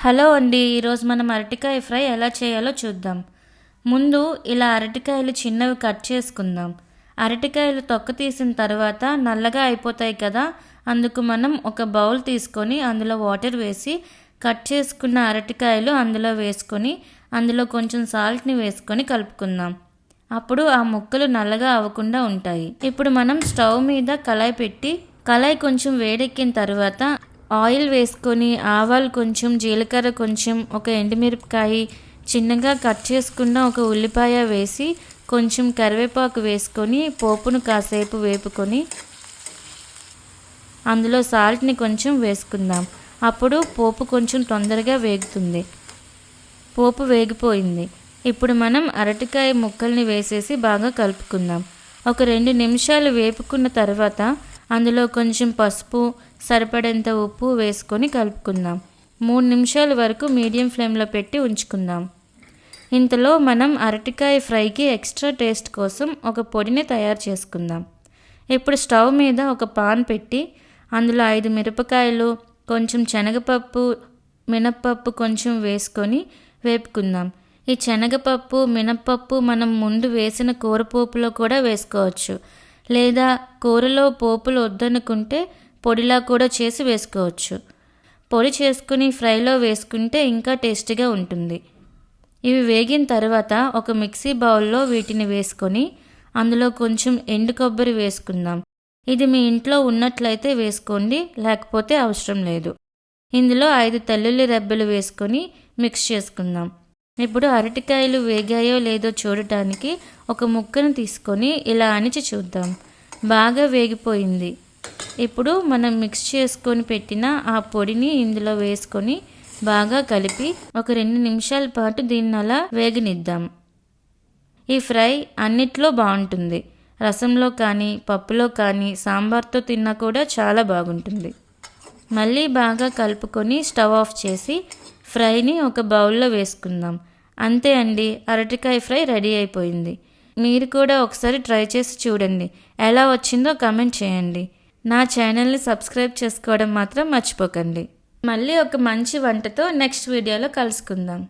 Hello అండి, ఈరోజు మనం అరటికాయ ఫ్రై ఎలా చేయాలో చూద్దాం. ముందు ఇలా అరటికాయలు చిన్నవి కట్ చేసుకుందాం. అరటికాయలు తొక్క తీసిన తర్వాత నల్లగా అయిపోతాయి కదా, అందుకు మనం ఒక బౌల్ తీసుకొని అందులో వాటర్ వేసి కట్ చేసుకున్న అరటికాయలు అందులో వేసుకొని అందులో కొంచెం సాల్ట్ని వేసుకొని కలుపుకుందాం. అప్పుడు ఆ ముక్కలు నల్లగా అవ్వకుండా ఉంటాయి. ఇప్పుడు మనం స్టవ్ మీద కళాయి పెట్టి కళాయి కొంచెం వేడెక్కిన తర్వాత ఆయిల్ వేసుకొని ఆవాలు కొంచెం, జీలకర్ర కొంచెం, ఒక ఎండుమిరపకాయ, చిన్నగా కట్ చేసుకున్న ఒక ఉల్లిపాయ వేసి కొంచెం కరివేపాకు వేసుకొని పోపును కాసేపు వేపుకొని అందులో సాల్ట్ని కొంచెం వేసుకుందాం. అప్పుడు పోపు కొంచెం తొందరగా వేగుతుంది. పోపు వేగిపోయింది. ఇప్పుడు మనం అరటికాయ ముక్కల్ని వేసేసి బాగా కలుపుకుందాం. ఒక 2 నిమిషాలు వేపుకున్న తర్వాత అందులో కొంచెం పసుపు, సరిపడేంత ఉప్పు వేసుకొని కలుపుకుందాం. 3 నిమిషాల వరకు మీడియం ఫ్లేమ్లో పెట్టి ఉంచుకుందాం. ఇంతలో మనం అరటికాయ ఫ్రైకి ఎక్స్ట్రా టేస్ట్ కోసం ఒక పొడిని తయారు చేసుకుందాం. ఇప్పుడు స్టవ్ మీద ఒక పాన్ పెట్టి అందులో 5 మిరపకాయలు, కొంచెం శనగపప్పు, మినప్పప్పు కొంచెం వేసుకొని వేపుకుందాం. ఈ శనగపప్పు, మినప్పప్పు మనం ముందు వేసిన కూరపోపులో కూడా వేసుకోవచ్చు, లేదా కూరలో పోపులు వద్దనుకుంటే పొడిలా కూడా చేసి వేసుకోవచ్చు. పొడి చేసుకుని ఫ్రైలో వేసుకుంటే ఇంకా టేస్టీగా ఉంటుంది. ఇవి వేగిన తర్వాత ఒక మిక్సీ బౌల్లో వీటిని వేసుకొని అందులో కొంచెం ఎండు కొబ్బరి వేసుకుందాం. ఇది మీ ఇంట్లో ఉన్నట్లయితే వేసుకోండి, లేకపోతే అవసరం లేదు. ఇందులో 5 తెల్లుల్లి రెబ్బలు వేసుకొని మిక్స్ చేసుకుందాం. ఇప్పుడు అరటికాయలు వేగాయో లేదో చూడటానికి ఒక ముక్కను తీసుకొని ఇలా అణిచి చూద్దాం. బాగా వేగిపోయింది. ఇప్పుడు మనం మిక్స్ చేసుకొని పెట్టిన ఆ పొడిని ఇందులో వేసుకొని బాగా కలిపి ఒక 2 నిమిషాల పాటు దీన్ని అలా వేగనిద్దాం. ఈ ఫ్రై అన్నిట్లో బాగుంటుంది. రసంలో కానీ, పప్పులో కానీ, సాంబార్తో తిన్నా కూడా చాలా బాగుంటుంది. మళ్ళీ బాగా కలుపుకొని స్టవ్ ఆఫ్ చేసి ఫ్రైని ఒక బౌల్లో వేసుకుందాం. అంతే అండి, అరటికాయ ఫ్రై రెడీ అయిపోయింది. మీరు కూడా ఒకసారి ట్రై చేసి చూడండి. ఎలా వచ్చిందో కామెంట్ చేయండి. నా ఛానల్ని సబ్స్క్రైబ్ చేసుకోవడం మాత్రం మర్చిపోకండి. మళ్ళీ ఒక మంచి వంటతో నెక్స్ట్ వీడియోలో కలుసుకుందాం.